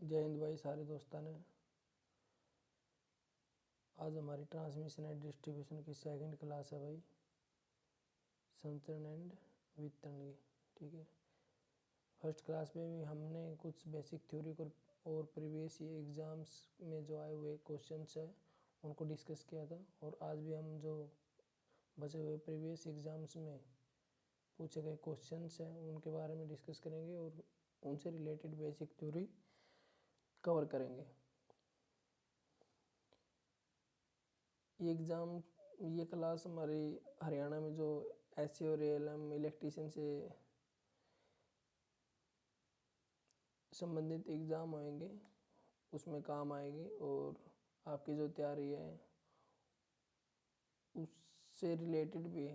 जय हिंद भाई सारे दोस्तों ने। आज हमारी ट्रांसमिशन एंड डिस्ट्रीब्यूशन की सेकंड क्लास है भाई, संचरण एंड वितरण की। ठीक है, फर्स्ट क्लास में भी हमने कुछ बेसिक थ्योरी को और प्रीवियस एग्ज़ाम्स में जो आए हुए क्वेश्चंस है उनको डिस्कस किया था। और आज भी हम जो बचे हुए प्रीवियस एग्ज़ाम्स में पूछे गए क्वेश्चंस हैं उनके बारे में डिस्कस करेंगे और उनसे रिलेटेड बेसिक थ्योरी कवर करेंगे। ये क्लास हमारी हरियाणा में जो एससी और एएलएम इलेक्ट्रीशियन से संबंधित एग्ज़ाम आएंगे उसमें काम आएगी, और आपकी जो तैयारी है उससे रिलेटेड भी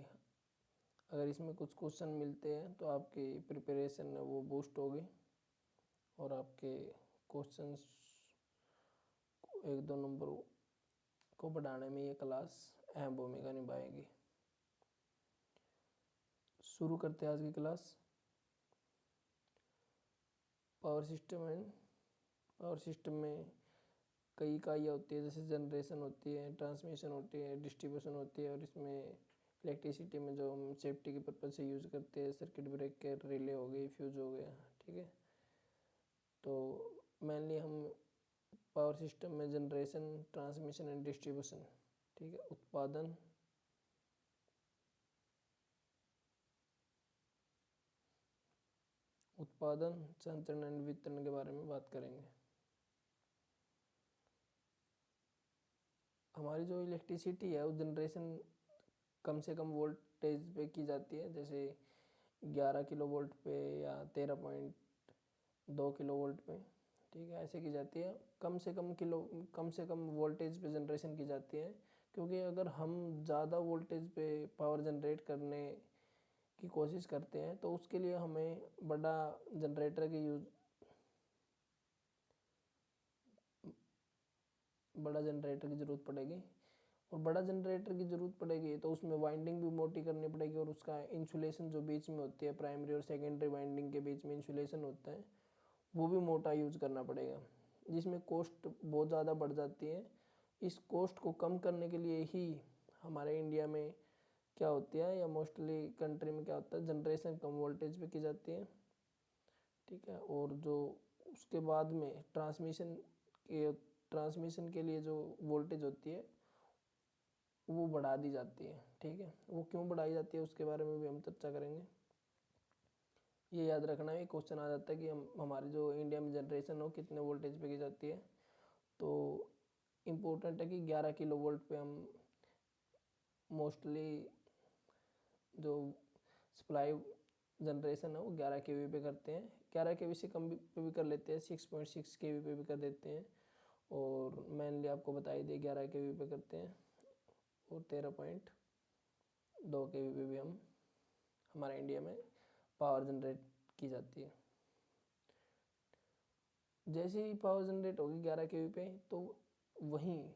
अगर इसमें कुछ क्वेश्चन मिलते हैं तो आपकी प्रिपरेशन है वो बूस्ट होगी और आपके क्वेश्चंस एक दो नंबर को बढ़ाने में ये क्लास अहम भूमिका निभाएगी। शुरू करते हैं आज की क्लास। पावर सिस्टम में कई इकाइयाँ होती है, जैसे जनरेशन होती है, ट्रांसमिशन होती है, डिस्ट्रीब्यूशन होती है। और इसमें इलेक्ट्रिसिटी में जो हम सेफ्टी के पर्पज़ से यूज़ करते हैं, सर्किट ब्रेकर, रिले हो गई, फ्यूज हो गया। ठीक है, तो मेनली हम पावर सिस्टम में जनरेशन, ट्रांसमिशन एंड डिस्ट्रीब्यूशन, ठीक है, उत्पादन, संचरण एंड वितरण के बारे में बात करेंगे। हमारी जो इलेक्ट्रिसिटी है वो जनरेशन कम से कम वोल्टेज पे की जाती है, जैसे 11 किलो वोल्ट पे या 13.2 किलो वोल्ट पे। ठीक है, ऐसे की जाती है। कम से कम वोल्टेज पे जनरेशन की जाती है, क्योंकि अगर हम ज़्यादा वोल्टेज पे पावर जनरेट करने की कोशिश करते हैं तो उसके लिए हमें बड़ा जनरेटर की ज़रूरत पड़ेगी। और बड़ा जनरेटर की ज़रूरत पड़ेगी तो उसमें वाइंडिंग भी मोटी करनी पड़ेगी, और उसका इंसुलेशन जो बीच में होती है, प्राइमरी और सेकेंडरी वाइंडिंग के बीच में इंसुलेशन होता है, वो भी मोटा यूज़ करना पड़ेगा, जिसमें कॉस्ट बहुत ज़्यादा बढ़ जाती है। इस कॉस्ट को कम करने के लिए ही हमारे इंडिया में क्या होती है, या मोस्टली कंट्री में क्या होता है, जनरेशन कम वोल्टेज पे की जाती है। ठीक है, और जो उसके बाद में ट्रांसमिशन के लिए जो वोल्टेज होती है वो बढ़ा दी जाती है। ठीक है, वो क्यों बढ़ाई जाती है उसके बारे में भी हम चर्चा करेंगे। ये याद रखना है, क्वेश्चन आ जाता है कि हमारी जो इंडिया में जनरेशन हो कितने वोल्टेज पे की जाती है। तो इम्पोर्टेंट है कि 11 किलो वोल्ट पे हम मोस्टली जो सप्लाई जनरेशन है वो 11 केवी पे करते हैं। 11 केवी से कम पे भी कर लेते हैं, 6.6 केवी पे भी कर देते हैं, और मेनली आपको बताई दे 11 केवी पे करते हैं। और 13.2 केवी पे भी हम हमारे इंडिया में पावर जनरेट की जाती है। जैसे ही पावर जनरेट होगी 11 केवी पे, तो वहीं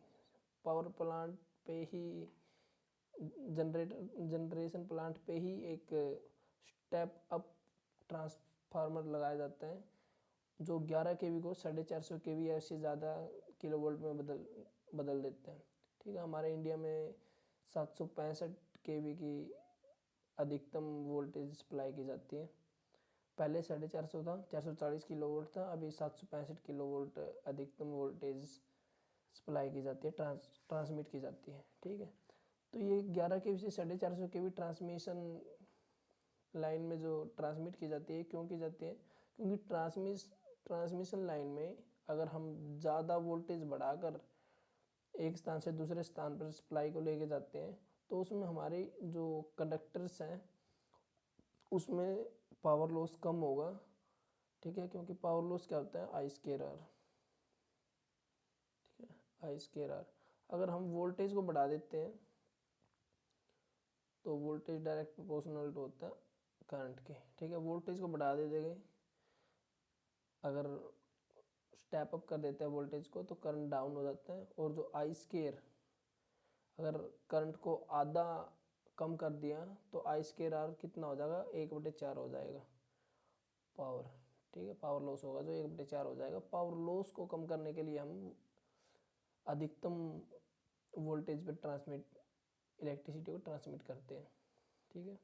पावर प्लांट पे ही जनरेशन प्लांट पे ही एक स्टेप अप ट्रांसफार्मर लगाया जाता है, जो 11 केवी को 450 केवी या उससे ज़्यादा किलो वोल्ट में बदल देते हैं। ठीक है, हमारे इंडिया में 765 केवी की अधिकतम वोल्टेज सप्लाई की जाती है। पहले 450 था, 440 किलो वोल्ट था, अभी 765 किलो वोल्ट अधिकतम वोल्टेज सप्लाई की जाती है, ट्रांसमिट की जाती है। ठीक है, तो ये 11 के वी से 450 के वी ट्रांसमिशन लाइन में जो ट्रांसमिट की जाती है, क्यों की जाती है, क्योंकि ट्रांसमिशन लाइन में अगर हम ज़्यादा वोल्टेज बढ़ाकर एक स्थान से दूसरे स्थान पर सप्लाई को लेके जाते हैं तो उसमें हमारे जो कंडक्टर्स हैं उसमें पावर लॉस कम होगा। ठीक है, क्योंकि पावर लॉस क्या होता है, आई स्क्वायर आर। ठीक है, आई स्क्वायर आर। अगर हम वोल्टेज को बढ़ा देते हैं तो वोल्टेज डायरेक्ट प्रोपोर्शनल होता है करंट के। ठीक है, वोल्टेज को बढ़ा दे देंगे, अगर स्टेप अप कर देते हैं वोल्टेज को तो करंट डाउन हो जाता है। और जो आई स्क्वायर, अगर करंट को आधा कम कर दिया तो आई स्क्वायर आर कितना हो जाएगा, 1/4 हो जाएगा पावर। ठीक है। पावर लॉस होगा जो 1/4 हो जाएगा। पावर लॉस को कम करने के लिए हम अधिकतम वोल्टेज पर इलेक्ट्रिसिटी को ट्रांसमिट करते हैं, ठीक है।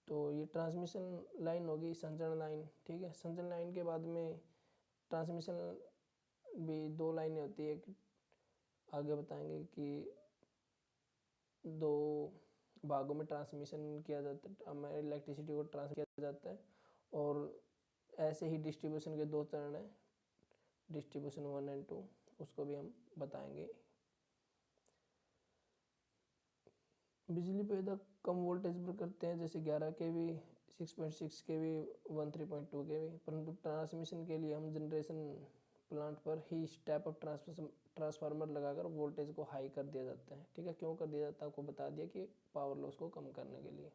तो ये ट्रांसमिशन लाइन होगी, संचरण लाइन, ठीक है। संचरण लाइन के बाद में ट्रांसमिशन भी 2 लाइनें होती है, एक आगे बताएंगे कि 2 भागों में ट्रांसमिशन किया जाता है, हमारे इलेक्ट्रिसिटी को ट्रांसफर किया जाता है। और ऐसे ही डिस्ट्रीब्यूशन के 2 चरण हैं, डिस्ट्रीब्यूशन 1 और 2, उसको भी हम बताएंगे। बिजली पैदा कम वोल्टेज पर करते हैं, जैसे 11 kV, 6.6 kV, 13.2 kV, परंतु ट्रांसमिशन के लिए हम जनरेशन प्लांट पर ही स्टेप अप ट्रांसफार्मर लगाकर वोल्टेज को हाई कर दिया जाता है, ठीक है। क्यों कर दिया जाता है आपको बता दिया कि पावर लॉस को कम करने के लिए।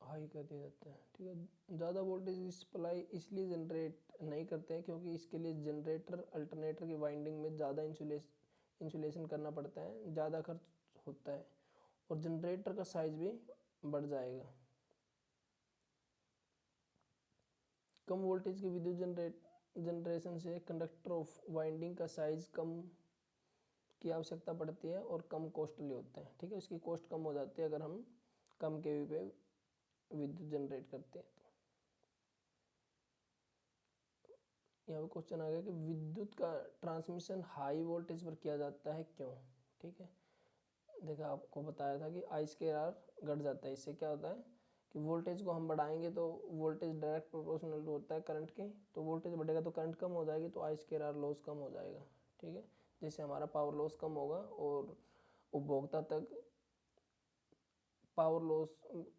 हाई कर दिया जाता है, ठीक है। ज़्यादा वोल्टेज की सप्लाई इसलिए जनरेट नहीं करते हैं क्योंकि इसके लिए जनरेटर अल्टरनेटर की वाइंडिंग में ज़्यादा इंसुलेशन करना पड़ता है, ज़्यादा खर्च होता है और जनरेटर का साइज भी बढ़ जाएगा। कम वोल्टेज की विद्युत जनरेशन से कंडक्टर ऑफ वाइंडिंग का साइज कम की आवश्यकता पड़ती है और कम कॉस्टली होता है, ठीक है। इसकी कॉस्ट कम हो जाती है अगर हम कम केवी पे विद्युत जनरेट करते हैं। तो यहाँ पे क्वेश्चन आ गया कि विद्युत का ट्रांसमिशन हाई वोल्टेज पर किया जाता है क्यों, ठीक है। देखा आपको बताया था कि I²R घट जाता है, इससे क्या होता है कि वोल्टेज को हम बढ़ाएंगे तो वोल्टेज डायरेक्ट प्रोपोर्शनल होता है करंट के, तो वोल्टेज बढ़ेगा तो करंट कम हो जाएगी, तो I²R लॉस कम हो जाएगा, ठीक है। जिससे हमारा पावर लॉस कम होगा और उपभोक्ता तक पावर लॉस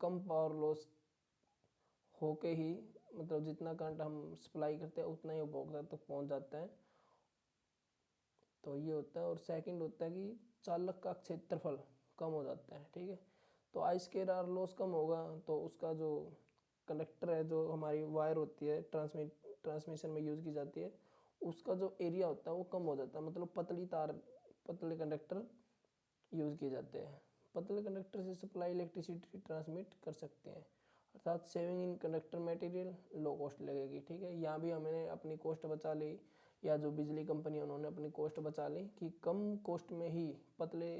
कम पावर लॉस होके ही, मतलब जितना करंट हम सप्लाई करते हैं उतना ही उपभोक्ता तक पहुंच जाता है। तो ये होता है। और सेकंड होता है कि चालक का क्षेत्रफल कम हो जाता है, ठीक है। तो I²R लॉस कम होगा तो उसका जो कंडक्टर है, जो हमारी वायर होती है ट्रांसमिशन में यूज़ की जाती है, उसका जो एरिया होता है वो कम हो जाता है, मतलब पतले कंडक्टर यूज़ किए जाते हैं। पतले कंडक्टर से सप्लाई इलेक्ट्रिसिटी ट्रांसमिट कर सकते हैं, अर्थात saving in conductor material, low cost लगेगी, ठीक है। यहाँ भी हमने अपनी कॉस्ट बचा ली, या जो बिजली कंपनी है उन्होंने अपनी कॉस्ट बचा ली कि कम कॉस्ट में ही पतले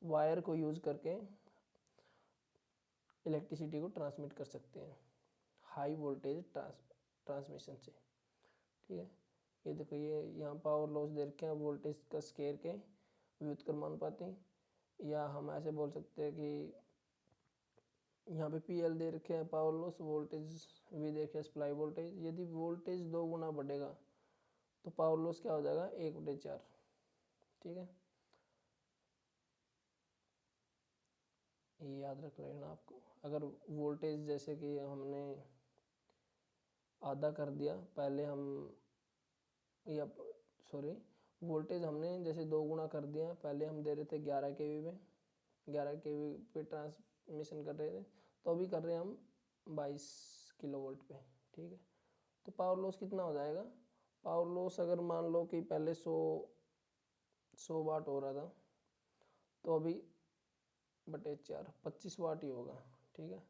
वायर को यूज़ करके इलेक्ट्रिसिटी को ट्रांसमिट कर सकते हैं हाई वोल्टेज ट्रांसमिशन से, ठीक है। ये देखो, ये यहाँ पावर लॉस दे रखे हैं वोल्टेज का स्केयर के व्युत्क्रमानुपाती, या हम ऐसे बोल सकते हैं कि यहाँ पे PL दे रखे हैं पावर लॉस, वोल्टेज V दे रखे सप्लाई वोल्टेज। यदि वोल्टेज 2 गुना बढ़ेगा तो पावर लॉस क्या हो जाएगा, 1/4, ठीक है। ये याद रख लेना आपको। अगर वोल्टेज जैसे कि हमने आधा कर दिया पहले हम, या सॉरी, वोल्टेज हमने जैसे 2 गुना कर दिया, पहले हम दे रहे थे 11 kV में, 11 kV पे ट्रांसमिशन कर रहे थे, तो अभी कर रहे हैं हम 22 किलोवोल्ट पे, ठीक है। तो पावर लॉस कितना हो जाएगा, पावर लॉस अगर मान लो कि पहले 100 वाट हो रहा था, तो अभी 1/4 25 वाट ही होगा, ठीक है।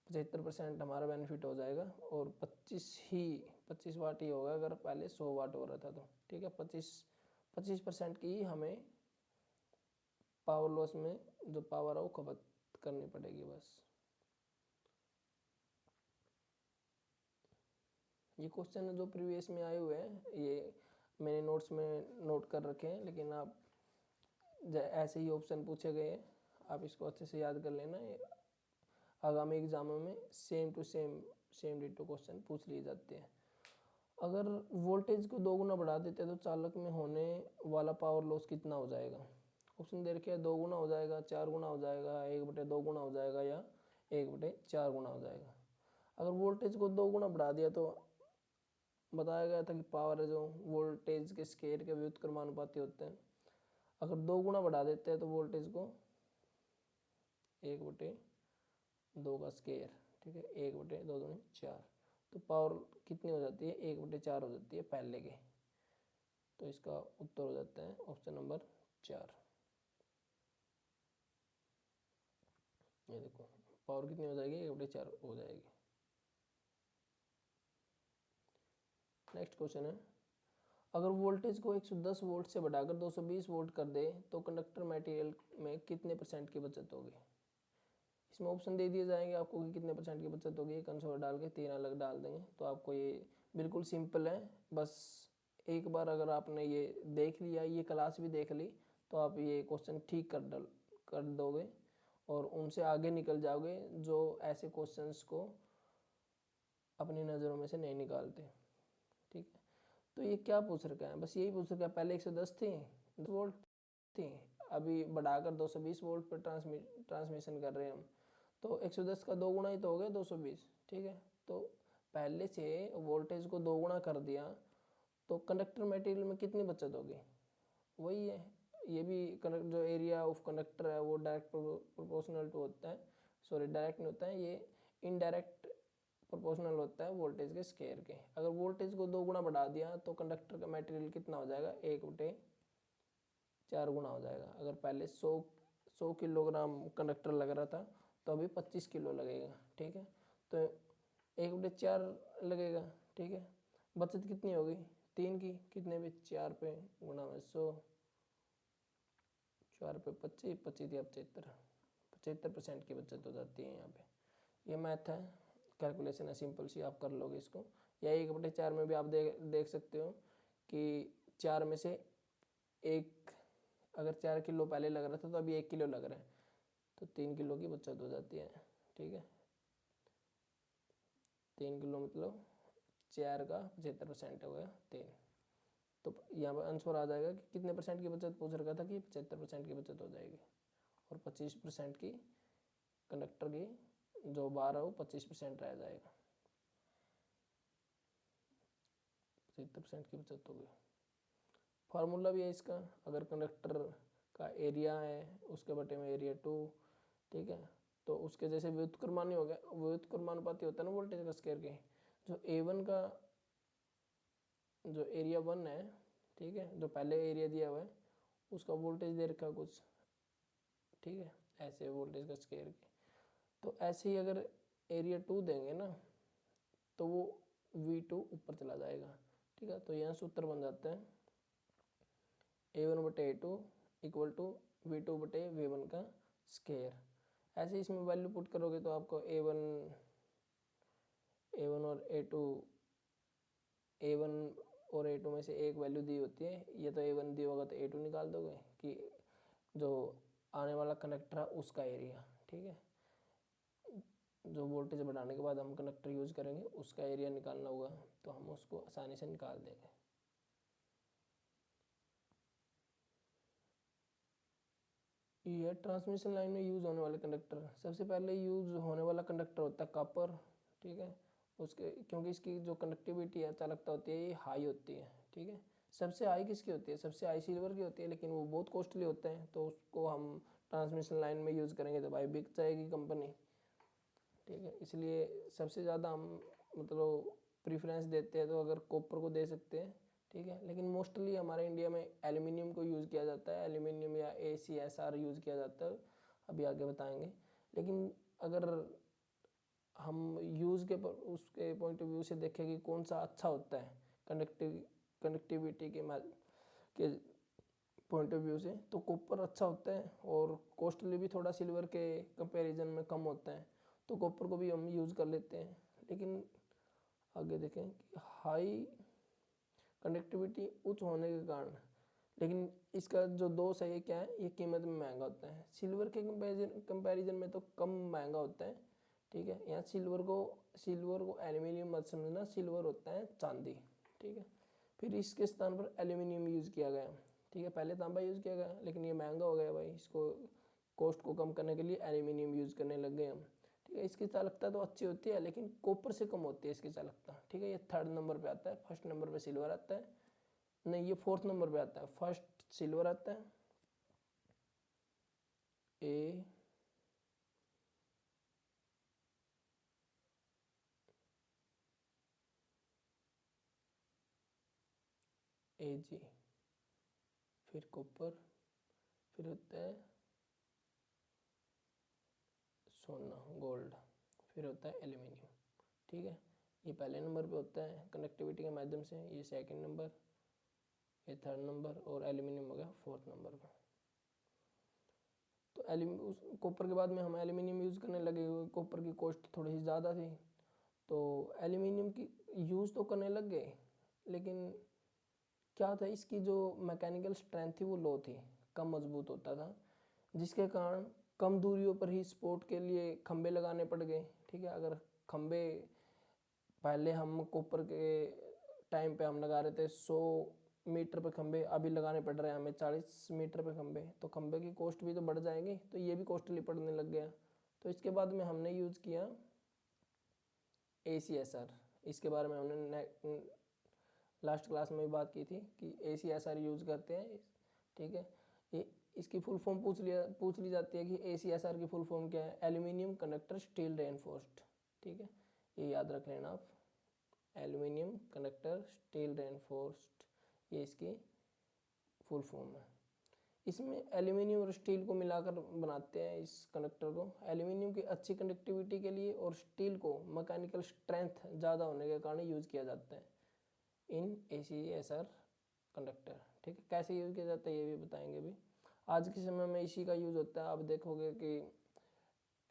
75% हमारा बेनिफिट हो जाएगा और 25 वाट ही होगा अगर पहले 100 वाट हो रहा था तो, ठीक है। 25% की ही हमें पावर लॉस में जो पावर है वो खपत करनी पड़ेगी बस। ये क्वेश्चन जो प्रीवियस में आए हुए हैं, ये मैंने नोट्स में नोट कर रखे हैं, लेकिन आप ऐसे ही ऑप्शन पूछे गए हैं, आप इसको अच्छे से याद कर लेना। आगामी एग्जामों में सेम डिटो क्वेश्चन पूछ लिए जाते हैं। अगर वोल्टेज को 2 गुना बढ़ा देते हैं तो चालक में होने वाला पावर लॉस कितना हो जाएगा। ऑप्शन दे रखे 2 गुना हो जाएगा, 4 गुना हो जाएगा, 1/2 गुना हो जाएगा, या 1/4 गुना हो जाएगा। अगर वोल्टेज को 2 गुना बढ़ा दिया तो बताया गया था कि पावर है जो वोल्टेज के स्केयर के व्युत्क्रमानुपाती होते हैं। अगर 2 गुना बढ़ा देते हैं तो वोल्टेज को 1/2 का स्क्वायर, ठीक है, 1/2 दूनी 4। तो पावर कितनी हो जाती है, 1/4 हो जाती है पहले के। तो इसका उत्तर हो जाता है ऑप्शन नंबर 4। ये देखो पावर कितनी हो जाएगी, 1/4 हो जाएगी। नेक्स्ट क्वेश्चन है, अगर वोल्टेज को 110 वोल्ट से बढ़ाकर 220 वोल्ट कर दे तो कंडक्टर मटेरियल में कितने % की बचत होगी। इसमें ऑप्शन दे दिए जाएंगे आपको कि कितने % की बचत होगी। एक आंसर डाल के 3 अलग डाल देंगे। तो आपको ये बिल्कुल सिंपल है, बस एक बार अगर आपने ये देख लिया, ये क्लास भी देख ली, तो आप ये क्वेश्चन ठीक कर दोगे और उनसे आगे निकल जाओगे जो ऐसे क्वेश्चंस को अपनी नज़रों में से नहीं निकालते। ठीक है, तो ये क्या पूछ रखा है, बस यही पूछ रखा है। पहले 110 थी, 2 वोल्ट थी, अभी बढ़ाकर 220 वोल्ट पर ट्रांसमिशन कर रहे हैं हम। तो 110 का 2 गुना ही तो हो गया 220। ठीक है, तो पहले से वोल्टेज को 2 गुना कर दिया तो कंडक्टर मटेरियल में कितनी बचत होगी, वही है। ये भी जो एरिया ऑफ कंडक्टर है वो डायरेक्ट प्रोपोर्शनल टू होता है, सॉरी डायरेक्ट नहीं होता है, ये इनडायरेक्ट प्रोपोर्शनल होता है वोल्टेज के स्केयर के। अगर वोल्टेज को 2 गुना बढ़ा दिया तो कंडक्टर का मटेरियल कितना हो जाएगा, 1/4 गुना हो जाएगा। अगर पहले 100 किलोग्राम कंडक्टर लग रहा था तो अभी 25 किलो लगेगा। ठीक है, तो 1/4 लगेगा। ठीक है, बचत कितनी होगी 3 की, कितने भी 4 पे गुना में 100, 4 पे 25, 25 या 75% की बचत हो जाती है यहाँ पे। ये मैथ है, कैलकुलेशन है सिंपल सी, आप कर लोगे इसको। या 1/4 में भी आप देख सकते हो कि 4 में से एक, अगर 4 किलो पहले लग रहा था तो अभी 1 किलो लग रहा है, तो 3 किलो की बचत हो जाती है। ठीक है, 3 किलो मतलब 4 का 75% हो गया 3। तो यहाँ पर आंसर आ जाएगा कि कितने % की बचत पूछ रखा था कि 75% की बचत हो जाएगी, और 25% की कंडक्टर की जो बार है वो 25% रह जाएगा, 75% की बचत होगी। फार्मूला भी है इसका, अगर कंडक्टर का एरिया है उसके बटे में एरिया 2, ठीक है, तो उसके जैसे व्युत्क्रमानी हो गया, व्युत्क्रमानुपाती होता है ना वोल्टेज का स्क्वायर के। जो A1 का जो एरिया 1 है, ठीक है, जो पहले एरिया दिया हुआ है उसका वोल्टेज दे रखा कुछ, ठीक है, ऐसे वोल्टेज का स्क्वायर के। तो ऐसे ही अगर एरिया 2 देंगे ना तो वो V2 ऊपर चला जाएगा। ठीक है, तो यहाँ सूत्र बन जाता है A1/A2 इक्वल टू V2/V1 का स्क्वायर। ऐसे इसमें वैल्यू पुट करोगे तो आपको A1 और A1 में से एक वैल्यू दी होती है, ये तो A1 दी होगा तो A2 निकाल दोगे कि जो आने वाला कंडक्टर है उसका एरिया। ठीक है, जो वोल्टेज बढ़ाने के बाद हम कंडक्टर यूज करेंगे उसका एरिया निकालना होगा, तो हम उसको आसानी से निकाल देंगे। ये ट्रांसमिशन लाइन में यूज होने वाले कंडक्टर, सबसे पहले यूज होने वाला कंडक्टर होता है कॉपर। ठीक है, उसके क्योंकि इसकी जो कंडक्टिविटी है, चालकता होती है, ये हाई होती है। ठीक है, सबसे हाई किसकी होती है, सबसे हाई सिल्वर की होती है, लेकिन वो बहुत कॉस्टली होते हैं, तो उसको हम ट्रांसमिशन लाइन में यूज़ करेंगे तो भाई बिक जाएगी कंपनी। ठीक है, इसलिए सबसे ज़्यादा हम मतलब प्रीफरेंस देते हैं तो अगर कॉपर को दे सकते हैं। ठीक है, लेकिन मोस्टली हमारे इंडिया में एल्यूमिनियम को यूज़ किया जाता है, एल्यूमिनियम या ACSR यूज़ किया जाता है, अभी आगे बताएंगे। लेकिन अगर हम यूज़ के उसके पॉइंट ऑफ व्यू से देखें कि कौन सा अच्छा होता है कंडक्टिविटी के पॉइंट ऑफ व्यू से, तो कॉपर अच्छा होता है और कॉस्टली भी थोड़ा सिल्वर के कंपैरिजन में कम होता है, तो कॉपर को भी हम यूज़ कर लेते हैं। लेकिन आगे देखें कि हाई कंडक्टिविटी उच्च होने के कारण, लेकिन इसका जो दोष है ये क्या है, ये कीमत में महंगा होता है। सिल्वर के कंपैरिजन में तो कम महंगा होता है। ठीक है, यहाँ सिल्वर को एल्यूमिनियम मत समझना, सिल्वर होता है चांदी। ठीक है, फिर इसके स्थान पर एल्यूमिनियम यूज़ किया गया। ठीक है, पहले तांबा यूज़ किया गया लेकिन ये महंगा हो गया भाई, इसको कॉस्ट को कम करने के लिए एल्यूमिनियम यूज़ करने लग गए हम। ठीक है, इसकी चालकता तो अच्छी होती है लेकिन कॉपर से कम होती है इसकी चालकता। ठीक है, ये 3rd नंबर पे आता है, 1st नंबर पे सिल्वर आता है, नहीं ये 4th नंबर पे आता है। 1st सिल्वर आता है, Ag, फिर कॉपर, फिर होता है सोना गोल्ड, फिर होता है एल्यूमिनियम। ठीक है, ये पहले नंबर पे होता है कनेक्टिविटी के माध्यम से, ये सेकंड नंबर, ये थर्ड नंबर, और एल्यूमिनियम हो गया फोर्थ नंबर पे। तो कॉपर के बाद में हम एल्यूमिनियम यूज़ करने लगे। कॉपर की कॉस्ट थोड़ी सी ज़्यादा थी, तो एल्यूमिनियम की यूज़ तो करने लग गए, लेकिन क्या था, इसकी जो मैकेनिकल स्ट्रेंथ थी वो लो थी, कम मजबूत होता था, जिसके कारण कम दूरियों पर ही सपोर्ट के लिए खंबे लगाने पड़ गए। ठीक है, अगर खंबे पहले हम कॉपर के टाइम पे हम लगा रहे थे 100 मीटर पे खंबे, अभी लगाने पड़ रहे हैं हमें 40 मीटर पे खंबे, तो खंबे की कॉस्ट भी तो बढ़ जाएगी, तो ये भी कॉस्टली पड़ने लग गया। तो इसके बाद में हमने यूज़ किया ACSR। इसके बारे में हमने लास्ट क्लास में भी बात की थी कि ACSR यूज़ करते हैं। ठीक है, ये इसकी फुल फॉर्म पूछ ली जाती है कि ACSR की फुल फॉर्म क्या है, एल्यूमिनियम कंडक्टर स्टील रेनफोर्स्ड। ठीक है, ये याद रख लेना आप, एल्यूमिनियम कंडक्टर स्टील रेनफोर्स्ड, ये इसकी फुल फॉर्म है। इसमें एल्यूमिनियम और स्टील को मिलाकर बनाते हैं इस कंडक्टर को। एल्यूमिनियम की अच्छी कंडक्टिविटी के लिए और स्टील को मैकेनिकल स्ट्रेंथ ज़्यादा होने के कारण यूज़ किया जाता है इन ACSR कंडक्टर। ठीक है, कैसे यूज़ किया जाता है ये भी बताएंगे भी। आज के समय में इसी का यूज़ होता है। आप देखोगे कि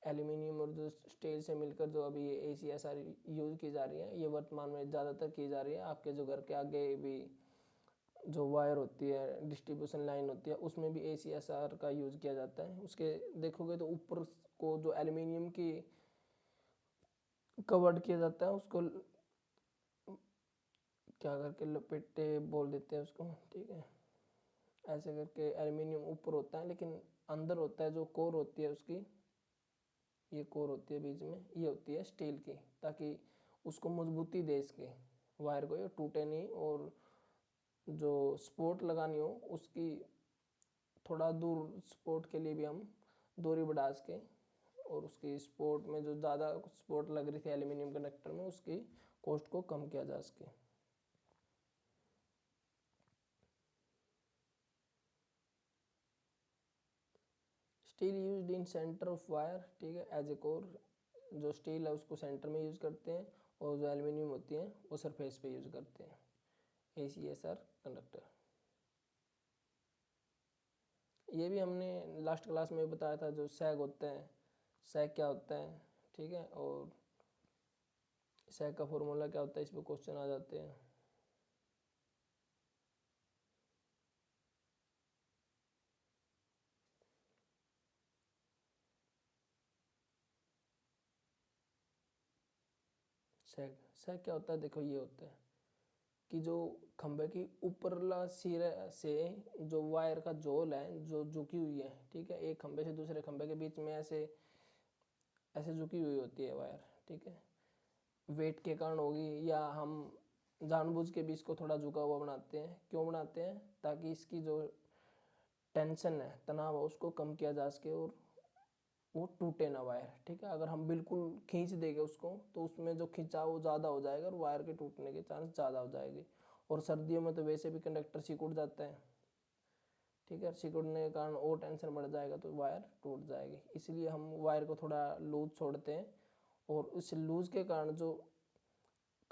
एल्यूमिनियम और जो स्टील से मिलकर जो अभी ये ACSR यूज़ की जा रही है, ये वर्तमान में ज़्यादातर की जा रही है। आपके जो घर के आगे भी जो वायर होती है, डिस्ट्रीब्यूशन लाइन होती है, उसमें भी ACSR का यूज़ किया जाता है। उसके देखोगे तो ऊपर को जो एल्यूमिनियम की कवर्ड किया जाता है, उसको क्या करके लपेटे बोल देते हैं उसको। ठीक है, ऐसे करके एल्यूमिनियम ऊपर होता है, लेकिन अंदर होता है जो कोर होती है उसकी, ये कोर होती है बीच में, ये होती है स्टील की, ताकि उसको मजबूती दे इसके वायर को, ये टूटे नहीं, और जो सपोर्ट लगानी हो उसकी थोड़ा दूर सपोर्ट के लिए भी हम दूरी बढ़ा सके, और उसकी सपोर्ट में जो ज़्यादा सपोर्ट लग रही थी एल्यूमिनियम कंडक्टर में, उसकी कॉस्ट को कम किया जा सके। Steel used in centre of wire. ठीक है, एज ए कोर, जो स्टील है उसको सेंटर में यूज़ करते हैं, और जो एल्यूमिनियम होती है वो सरफेस पे यूज़ करते हैं ACSR कंडक्टर। ये भी हमने लास्ट क्लास में बताया था, जो सैग होता है, सैग क्या होता है। ठीक है, और सैग का फॉर्मूला क्या होता है, इस पर क्वेश्चन आ जाते हैं। सैग सैग क्या होता है, देखो ये होता है कि जो खंभे की ऊपरला सिरे से जो वायर का जोल है जो झुकी हुई है, ठीक है, एक खंभे से दूसरे खंभे के बीच में ऐसे ऐसे झुकी हुई होती है वायर। ठीक है, वेट के कारण होगी, या हम जानबूझ के भी इसको थोड़ा झुका हुआ बनाते हैं। क्यों बनाते हैं, ताकि इसकी जो टेंशन है, तनाव है, उसको कम किया जा सके और वो टूटे ना वायर। ठीक है, अगर हम बिल्कुल खींच देंगे उसको तो उसमें जो खिंचाव ज़्यादा हो जाएगा और वायर के टूटने के चांस ज़्यादा हो जाएंगे। और सर्दियों में तो वैसे भी कंडक्टर सिकुड़ जाता है। ठीक है, सिकुड़ने के कारण और टेंशन बढ़ जाएगा तो वायर टूट जाएगी। इसलिए हम वायर को थोड़ा लूज छोड़ते हैं, और उस लूज के कारण जो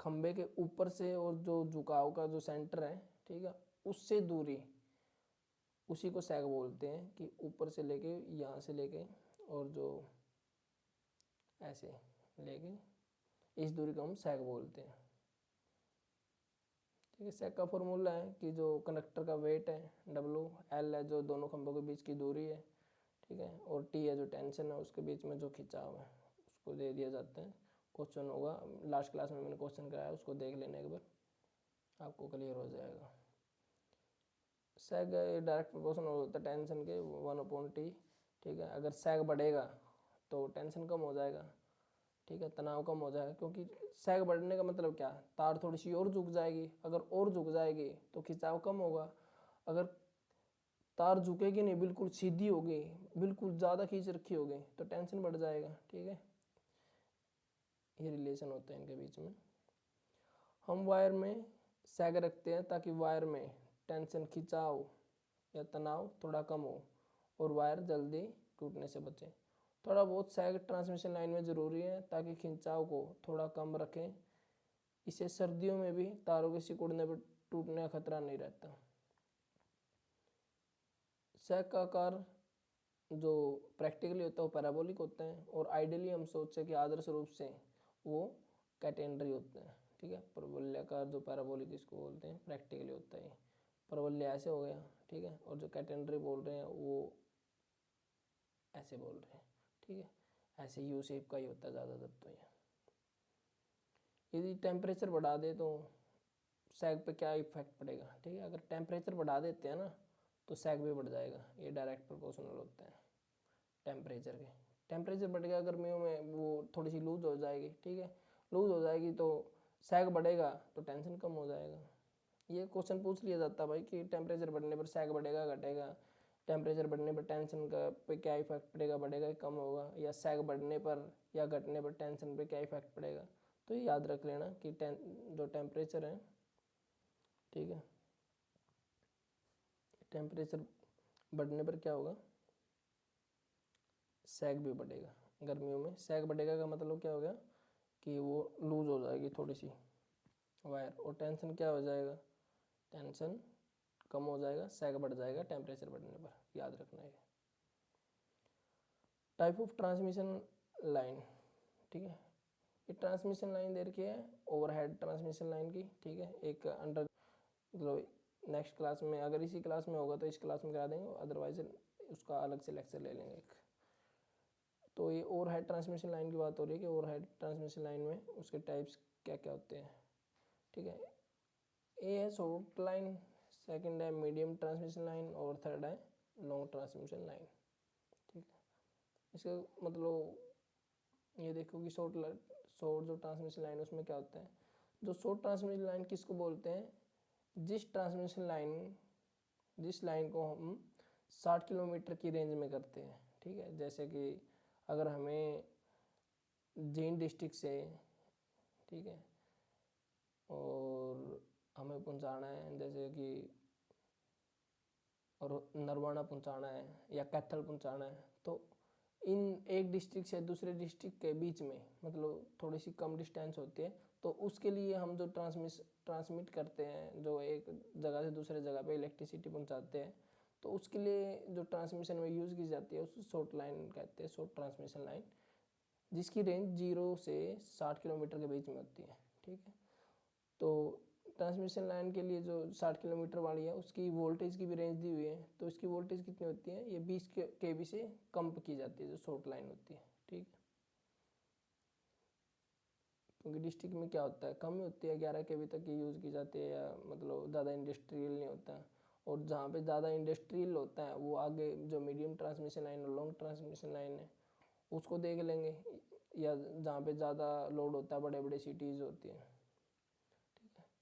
खंबे के ऊपर से और जो झुकाव का जो सेंटर है, ठीक है, उससे दूरी, उसी को सैग बोलते हैं, कि ऊपर से लेके यहाँ से लेके और जो ऐसे लेके इस दूरी को हम सैग बोलते हैं। ठीक है, सैग का फॉर्मूला है कि जो कंडक्टर का वेट है W, L है जो दोनों खंभों के बीच की दूरी है, ठीक है, और T है जो टेंशन है उसके बीच में जो खिंचाव है, उसको दे दिया जाता है। क्वेश्चन होगा, लास्ट क्लास में मैंने क्वेश्चन कराया, उसको देख लेने एक बार, आपको क्लियर हो जाएगा। सैग डायरेक्ट प्रोपोर्शनल होता है टेंशन के 1/T। ठीक है, अगर सैग बढ़ेगा तो टेंशन कम हो जाएगा। ठीक है, तनाव कम हो जाएगा, क्योंकि सैग बढ़ने का मतलब क्या, तार थोड़ी सी और झुक जाएगी, अगर और झुक जाएगी तो खिंचाव कम होगा। अगर तार झुकेगी नहीं, बिल्कुल सीधी होगी, बिल्कुल ज़्यादा खींच रखी होगी, तो टेंशन बढ़ जाएगा। ठीक है, ये रिलेशन होता है इनके बीच में। हम वायर में सैग रखते हैं ताकि वायर में टेंशन खिंचाव या तनाव थोड़ा कम हो और वायर जल्दी टूटने से बचे। थोड़ा बहुत सैग ट्रांसमिशन लाइन में ज़रूरी है ताकि खिंचाव को थोड़ा कम रखें। इसे सर्दियों में भी तारों के सिकुड़ने पर टूटने का खतरा नहीं रहता। सैग का आकार जो प्रैक्टिकली होता है वो पैराबोलिक होता है और आइडियली हम सोचते हैं कि आदर्श रूप से वो कैटेनरी होते हैं। ठीक है, परवलयाकार जो पैराबोलिक इसको बोलते हैं प्रैक्टिकली होता है। परवलय ऐसे हो गया, ठीक है, और जो कैटेनरी बोल रहे हैं वो ऐसे बोल रहे हैं। ठीक है, ऐसे यू शेप का ही होता है ज़्यादातर। तो ये यदि टेम्परेचर बढ़ा दे तो सैग पे क्या इफेक्ट पड़ेगा। ठीक है, अगर टेम्परेचर बढ़ा देते हैं ना तो सैग भी बढ़ जाएगा। ये डायरेक्ट प्रोपोर्शनल होता है टेम्परेचर के। टेम्परेचर बढ़ गया गर्मियों में वो थोड़ी सी लूज हो जाएगी। ठीक है, लूज हो जाएगी तो सैग बढ़ेगा तो टेंशन कम हो जाएगा। ये क्वेश्चन पूछ लिया जाता है भाई कि टेम्परेचर बढ़ने पर सैग बढ़ेगा घटेगा, टेम्परेचर बढ़ने पर टेंशन का पे क्या इफेक्ट पड़ेगा, बढ़ेगा कि कम होगा, या सैग बढ़ने पर या घटने पर टेंशन पे क्या इफेक्ट पड़ेगा। तो ये याद रख लेना कि जो टेम्परेचर है, ठीक है, टेम्परेचर बढ़ने पर क्या होगा, सैग भी बढ़ेगा। गर्मियों में सैग बढ़ेगा का मतलब क्या हो गया कि वो लूज हो जाएगी थोड़ी सी वायर, और टेंशन क्या हो जाएगा, टेंशन कम हो जाएगा, सैग बढ़ जाएगा टेम्परेचर बढ़ने पर। याद रखना है। टाइप ऑफ ट्रांसमिशन लाइन, ठीक है, ये ट्रांसमिशन लाइन दे रखी है ओवरहेड ट्रांसमिशन लाइन की। ठीक है, एक अंडर मतलब नेक्स्ट क्लास में, अगर इसी क्लास में होगा तो इस क्लास में करा देंगे, अदरवाइज उसका अलग से लेक्चर ले लेंगे एक। तो ये ओवरहेड ट्रांसमिशन लाइन की बात हो रही है कि ओवरहेड ट्रांसमिशन लाइन में उसके टाइप्स क्या क्या होते हैं। ठीक है, ए है शॉर्ट लाइन, सेकंड है मीडियम ट्रांसमिशन लाइन और थर्ड है लॉन्ग ट्रांसमिशन लाइन। ठीक है, इसका मतलब ये देखो कि शॉर्ट जो ट्रांसमिशन लाइन उसमें क्या होता है। जो शॉर्ट ट्रांसमिशन लाइन किसको बोलते हैं, जिस लाइन को हम 60 किलोमीटर की रेंज में करते हैं। ठीक है, जैसे कि अगर हमें जींद डिस्ट्रिक्ट से, ठीक है, और हमें पहुंचाना है जैसे कि और नरवाना पहुंचाना है या कैथल पहुंचाना है, तो इन एक डिस्ट्रिक्ट से दूसरे डिस्ट्रिक्ट के बीच में मतलब थोड़ी सी कम डिस्टेंस होती है, तो उसके लिए हम जो ट्रांसमिट करते हैं, जो एक जगह से दूसरे जगह पे इलेक्ट्रिसिटी पहुंचाते हैं, तो उसके लिए जो ट्रांसमिशन में यूज़ की जाती है उसे शॉर्ट लाइन कहते हैं, शॉर्ट ट्रांसमिशन लाइन, जिसकी रेंज 0 से 60 किलोमीटर के बीच में होती है। ठीक है, तो ट्रांसमिशन लाइन के लिए जो 60 किलोमीटर वाली है उसकी वोल्टेज की भी रेंज दी हुई है। तो इसकी वोल्टेज कितनी होती है, ये 20 kV से कम की जाती है जो शॉर्ट लाइन होती है। ठीक है, क्योंकि डिस्ट्रिक्ट में क्या होता है कम ही होती है, 11 kV तक की यूज़ की जाती है, या मतलब ज़्यादा इंडस्ट्रियल नहीं होता। और जहाँ पे ज़्यादा इंडस्ट्रियल होता है वो आगे जो मीडियम ट्रांसमिशन लाइन और लॉन्ग ट्रांसमिशन लाइन है उसको देख लेंगे, या जहाँ पे ज़्यादा लोड होता है, बड़े बड़े सिटीज़ होती हैं।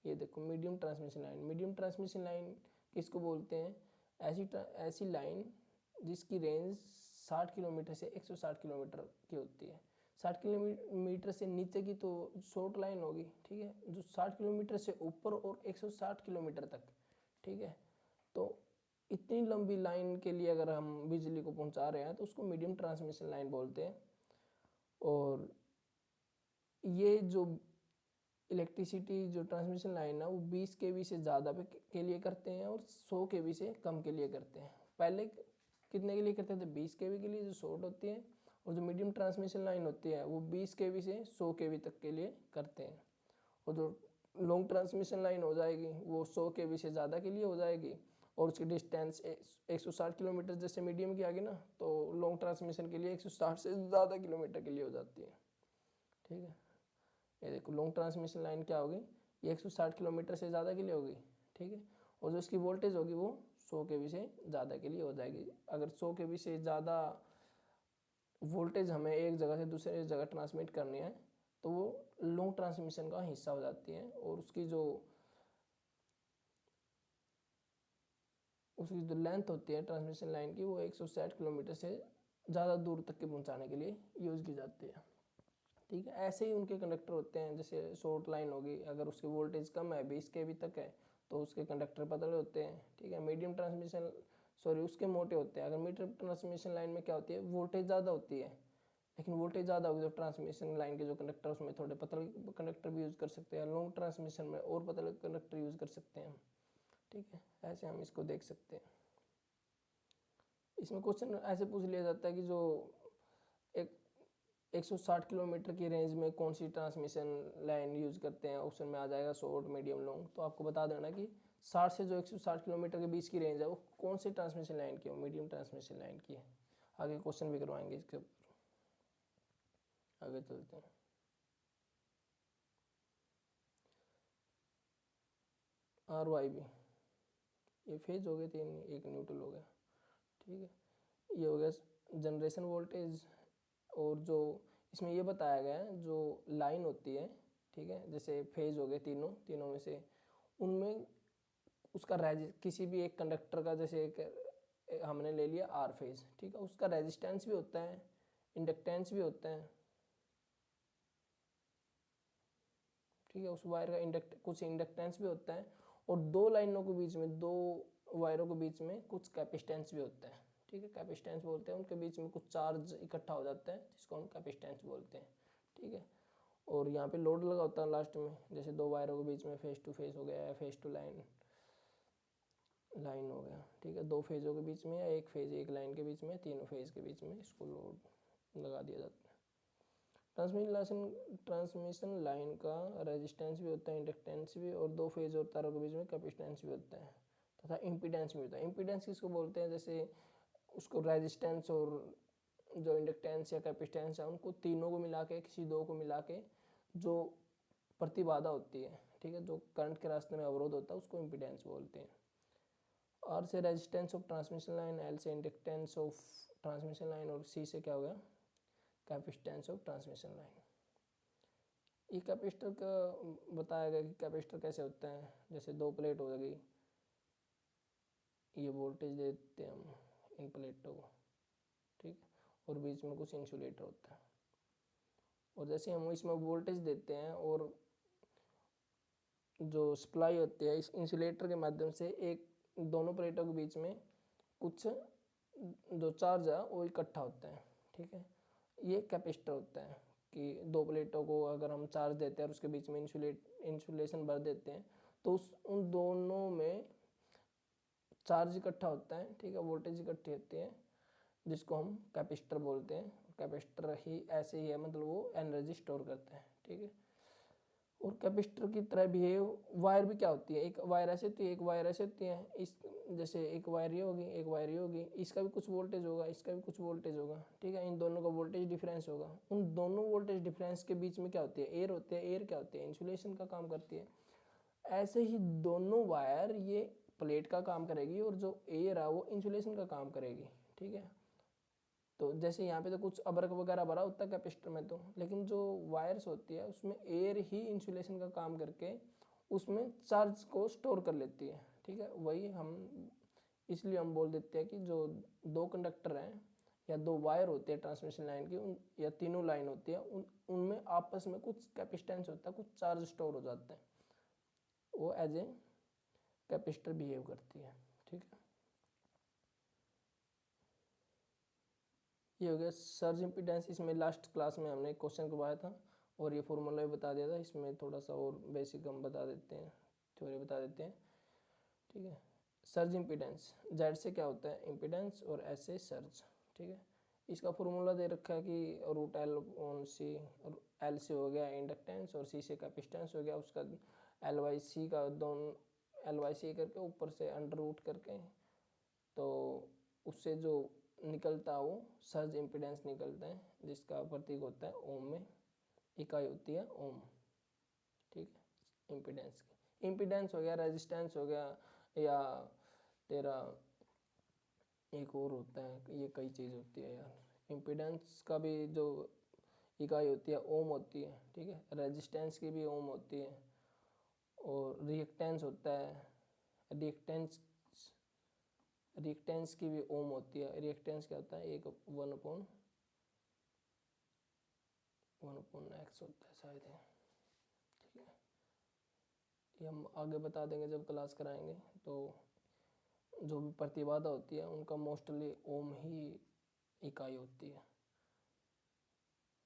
ये देखो medium transmission line, medium transmission line किसको बोलते हैं, ऐसी लाइन जिसकी रेंज 60 किलोमीटर से 160 किलोमीटर की होती है। 60 किलोमीटर से नीचे की तो शॉर्ट लाइन होगी। ठीक है, जो 60 किलोमीटर से ऊपर और 160 किलोमीटर तक, ठीक है, तो इतनी लंबी लाइन के लिए अगर हम बिजली को पहुंचा रहे हैं तो उसको मीडियम ट्रांसमिशन लाइन बोलते हैं। और ये जो इलेक्ट्रिसिटी जो ट्रांसमिशन लाइन है वो 20 kV से ज़्यादा के लिए करते हैं और 100 kV से कम के लिए करते हैं। पहले कितने के लिए करते थे, 20 kV के लिए जो शॉर्ट होती है, और जो मीडियम ट्रांसमिशन लाइन होती है वो 20 kV से 100 kV तक के लिए करते हैं। और जो लॉन्ग ट्रांसमिशन लाइन हो जाएगी वो 100 kV से ज़्यादा के लिए हो जाएगी, और उसकी डिस्टेंस 160 किलोमीटर जैसे मीडियम की आ गई ना, तो लॉन्ग ट्रांसमिशन के लिए 160 से ज़्यादा किलोमीटर के लिए हो जाती है। ठीक है, ये देखो लॉन्ग ट्रांसमिशन लाइन क्या होगी, ये 160 किलोमीटर से ज़्यादा के लिए होगी। ठीक है, और जो इसकी वोल्टेज होगी वो 100 kV से ज़्यादा के लिए हो जाएगी। अगर 100 kV से ज़्यादा वोल्टेज हमें एक जगह से दूसरे जगह ट्रांसमिट करनी है तो वो लॉन्ग ट्रांसमिशन का हिस्सा हो जाती है, और उसकी जो लेंथ होती है ट्रांसमिशन लाइन की वो 160 किलोमीटर से ज़्यादा दूर तक के पहुँचाने के लिए यूज़ की जाती है। ठीक है, ऐसे ही उनके कंडक्टर होते हैं, जैसे शॉर्ट लाइन होगी, अगर उसकी वोल्टेज कम है 20 kV तक है तो उसके कंडक्टर पतले होते हैं, ठीक है। मीडियम ट्रांसमिशन सॉरी उसके मोटे होते हैं। अगर मीडियम ट्रांसमिशन लाइन में क्या होती है, वोल्टेज ज़्यादा होती है, लेकिन वोल्टेज ज़्यादा होगी तो ट्रांसमिशन लाइन के जो कंडक्टर उसमें थोड़े पतले कंडक्टर भी यूज़ कर सकते हैं। लॉन्ग ट्रांसमिशन में और पतले कंडक्टर यूज़ कर सकते हैं हम, ठीक है। ऐसे हम इसको देख सकते हैं। इसमें क्वेश्चन ऐसे पूछ लिया जाता है कि जो एक 160 किलोमीटर की रेंज में कौन सी ट्रांसमिशन लाइन यूज़ करते हैं। ऑप्शन में आ जाएगा शॉर्ट, मीडियम, लॉन्ग। तो आपको बता देना कि 60 से जो 160 किलोमीटर के बीच की रेंज है वो कौन सी ट्रांसमिशन लाइन की है, मीडियम ट्रांसमिशन लाइन की है। आगे क्वेश्चन भी करवाएंगे इसके ऊपर। आगे चलते हैं। आर वाई बी, ये फेज हो गए तीन, एक न्यूट्रल हो गया, ठीक है। ये हो गया जनरेशन वोल्टेज। और जो इसमें ये बताया गया है जो लाइन होती है, ठीक है, जैसे फेज हो गए तीनों में से उनमें उसका किसी भी एक कंडक्टर का, जैसे एक हमने ले लिया आर फेज, ठीक है, उसका रेजिस्टेंस भी होता है, इंडक्टेंस भी होता है, ठीक है। उस वायर का कुछ इंडक्टेंस भी होता है, और दो लाइनों के बीच में, दो वायरों के बीच में कुछ कैपेसिटेंस भी होता है, ठीक है। कैपेसिटेंस बोलते हैं उनके बीच में कुछ चार्ज इकट्ठा हो जाता है जिसको हम कैपेसिटेंस बोलते हैं, ठीक है। और यहाँ पे लोड लगा होता है लास्ट में, जैसे दो वायरों के बीच में फेस टू फेस हो गया या फेस टू लाइन हो गया, ठीक है। दो फेजों के बीच में या एक फेज एक लाइन के बीच में, तीनों फेज के बीच में इसको लोड लगा दिया जाता है। ट्रांसमिशन लाइन का रेजिस्टेंस भी होता है, इंडक्टेंस भी, और दो फेज और तारों के बीच में कैपेसिटेंस भी होता है, तथा इम्पीडेंस भी होता है। इम्पीडेंस किसको बोलते हैं, जैसे उसको रेजिस्टेंस और जो इंडक्टेंस या कैपेसिटेंस है उनको तीनों को मिला के, किसी दो को मिला के जो प्रतिबाधा होती है, ठीक है, जो करंट के रास्ते में अवरोध होता है उसको इम्पीडेंस बोलते हैं। आर से resistance of transmission line, L से इंडक्टेंस ऑफ ट्रांसमिशन लाइन, और सी से क्या हो गया, कैपेसिटेंस ऑफ ट्रांसमिशन लाइन। ये कैपेसिटर का बताया गया कि कैपेसिटर कैसे होता है। जैसे दो प्लेट हो गई, ये वोल्टेज देते हैं हम इन प्लेटों को, ठीक है, और बीच में कुछ इंसुलेटर होता है। और जैसे हम इसमें वोल्टेज देते हैं और जो सप्लाई होती है इस इंसुलेटर के माध्यम से, एक दोनों प्लेटों के बीच में कुछ जो चार्ज है वो इकट्ठा होता है, ठीक है। ये कैपेसिटर होता है कि दो प्लेटों को अगर हम चार्ज देते हैं और उसके बीच में इंसुलेशन भर देते हैं तो उन दोनों में चार्ज इकट्ठा होता है, ठीक है, वोल्टेज इकट्ठी होती है, जिसको हम कैपेसिटर बोलते हैं। कैपेसिटर ही ऐसे ही है, मतलब वो एनर्जी स्टोर करता है, ठीक है। और कैपेसिटर की तरह बिहेव वायर भी क्या होती है, एक वायर ऐसे होती है, एक वायर ऐसे होती है। इस जैसे एक वायर ये होगी, एक वायर ये होगी, इसका भी कुछ वोल्टेज होगा, इसका भी कुछ वोल्टेज होगा, ठीक है। इन दोनों का वोल्टेज डिफरेंस होगा। उन दोनों वोल्टेज डिफरेंस के बीच में क्या होती है, एयर होती है। एयर क्या होती है, इंसुलेशन का काम करती है। ऐसे ही दोनों वायर ये प्लेट का काम करेगी और जो एयर है वो इंसुलेशन का काम करेगी, ठीक है। तो जैसे यहाँ पे तो कुछ अबरक वगैरह भरा होता है कैपेसिटर में, तो लेकिन जो वायर्स होती है उसमें एयर ही इंसुलेशन का काम करके उसमें चार्ज को स्टोर कर लेती है, ठीक है। वही हम इसलिए हम बोल देते हैं कि जो दो कंडक्टर हैं या दो वायर होते हैं ट्रांसमिशन लाइन की, उन या तीनों लाइन होती है, उनमें आपस में कुछ कैपेसिटेंस होता है, कुछ चार्ज स्टोर हो जाता है, वो एज ए कैपेसिटर बिहेव करती है, ठीक है। ये हो गया सर्ज इम्पीडेंस। इसमें लास्ट क्लास में हमने एक क्वेश्चन करवाया था और ये फॉर्मूला भी बता दिया था। इसमें थोड़ा सा और बेसिक हम बता देते हैं, थ्योरी बता देते हैं, ठीक है। सर्ज इम्पीडेंस, जेड से क्या होता है इम्पीडेंस और एस से सर्ज, ठीक है। इसका फॉर्मूला दे रखा है कि root L on C, L से हो गया इंडक्टेंस और सी से कैपेसिटेंस हो गया, उसका एल वाई सी का दोनों एल वाई सी करके ऊपर से अंडर रूट करके, तो उससे जो निकलता है वो सर्ज इम्पीडेंस निकलता है, जिसका प्रतीक होता है ओम में, इकाई होती है ओम, ठीक है। इम्पीडेंस की इम्पीडेंस हो गया, रेजिस्टेंस हो गया, या तेरा एक और होता है, ये कई चीज़ होती है यार। इम्पीडेंस का भी जो इकाई होती है ओम होती है, ठीक है। रेजिस्टेंस की भी ओम होती है, और रिएक्टेंस होता है, रिएक्टेंस रिएक्टेंस की भी ओम होती है। रिएक्टेंस क्या होता है, एक 1/x होता है शायद है, ठीक है। ये हम आगे बता देंगे जब क्लास कराएंगे। तो जो भी प्रतिबाधा होती है उनका मोस्टली ओम ही इकाई होती है।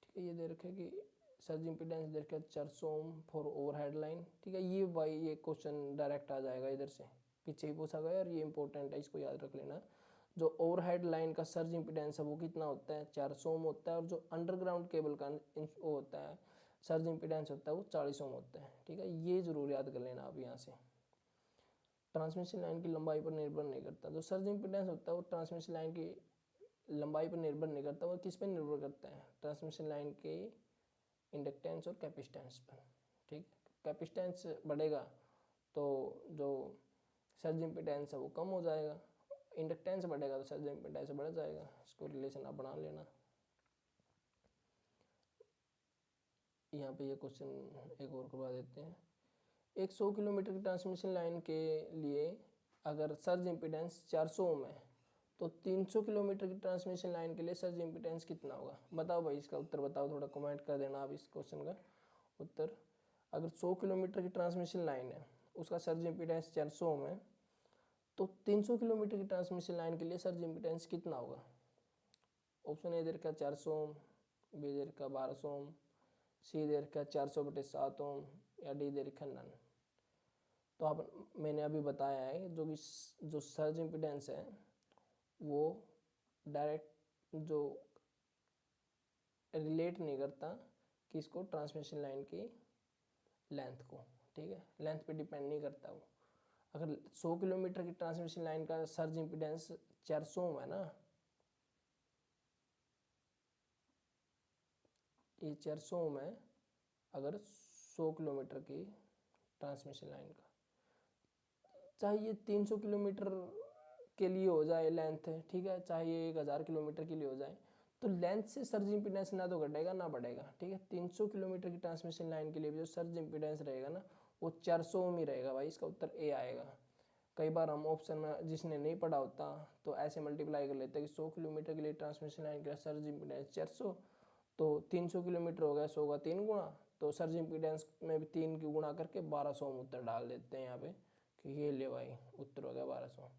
ठीक है, ये दे रखा है कि सर्ज इम्पीडेंस दे रखा है 400 ओम फॉर ओवरहेड लाइन। ठीक है, ये भाई ये क्वेश्चन डायरेक्ट आ जाएगा इधर से, पीछे ही पूछा गया और ये इंपॉर्टेंट है, इसको याद रख लेना। जो ओवरहेड लाइन का सर्ज इम्पीडेंस है वो कितना होता है, 400 ओम होता है, और जो अंडरग्राउंड केबल का वो होता है सर्ज इम्पीडेंस होता है वो 40 ओम होता है। ठीक है, ये जरूर याद कर लेना आप यहाँ से। ट्रांसमिशन लाइन की लंबाई पर निर्भर नहीं करता। जो सर्ज इम्पीडेंस होता है वो ट्रांसमिशन लाइन की लंबाई पर निर्भर नहीं करता, वो किस पर निर्भर करता है, ट्रांसमिशन लाइन के इंडक्टेंस और कैपेसिटेंस पर। ठीक, कैपेसिटेंस बढ़ेगा तो जो सर्ज इम्पीडेंस है वो कम हो जाएगा, इंडक्टेंस बढ़ेगा तो सर्ज इम्पीडेंस बढ़ जाएगा। इसको रिलेशन आप बना लेना। यहाँ पे ये क्वेश्चन एक और करवा देते हैं। एक 100 किलोमीटर की ट्रांसमिशन लाइन के लिए अगर सर्ज इम्पीडेंस 400 ओम है तो 300 किलोमीटर की ट्रांसमिशन लाइन के लिए सर्ज इम्पीडेंस कितना होगा? बताओ भाई, इसका उत्तर बताओ, थोड़ा कमेंट कर देना आप इस क्वेश्चन का उत्तर। अगर 100 किलोमीटर की ट्रांसमिशन लाइन है, उसका सर्ज इम्पीडेंस 400 ओम है, तो 300 किलोमीटर की ट्रांसमिशन लाइन के लिए सर्ज इम्पीडेंस कितना होगा? ऑप्शन ए दे रखा 400 ओम, बी दे रखा 1200 ओम, सी दे रखा 400/7 ओम, या डी दे रखा नन। तो आप मैंने अभी बताया है जो सर्ज इम्पीडेंस है वो डायरेक्ट जो रिलेट नहीं करता किसको, ट्रांसमिशन लाइन की लेंथ को। ठीक है, लेंथ पे डिपेंड नहीं करता वो। अगर 100 किलोमीटर की ट्रांसमिशन लाइन का सर्ज इम्पीडेंस 400 ओम है ना, ये 400 ओम है अगर 100 किलोमीटर की ट्रांसमिशन लाइन का, चाहे ये 300 किलोमीटर के लिए हो जाए लेंथ, ठीक है, चाहे ये 1000 किलोमीटर के लिए हो जाए, तो लेंथ से सर्ज इम्पीडेंस ना तो घटेगा ना बढ़ेगा। ठीक है, 300 किलोमीटर की ट्रांसमिशन लाइन के लिए जो सर्ज इम्पीडेंस रहेगा ना वो 400 ओम ही रहेगा भाई। इसका उत्तर ए आएगा। कई बार हम ऑप्शन में जिसने नहीं पढ़ा होता तो ऐसे मल्टीप्लाई कर लेते हैं कि 100 किलोमीटर के लिए ट्रांसमिशन लाइन का सर्ज इम्पीडेंस 400, तो 300 किलोमीटर हो गया 100 का 3 गुना, तो सर्ज इम्पीडेंस में भी 3 की गुणा करके 1200 ओम उत्तर डाल देते हैं यहाँ पे कि ये ले भाई उत्तर हो गया 1200,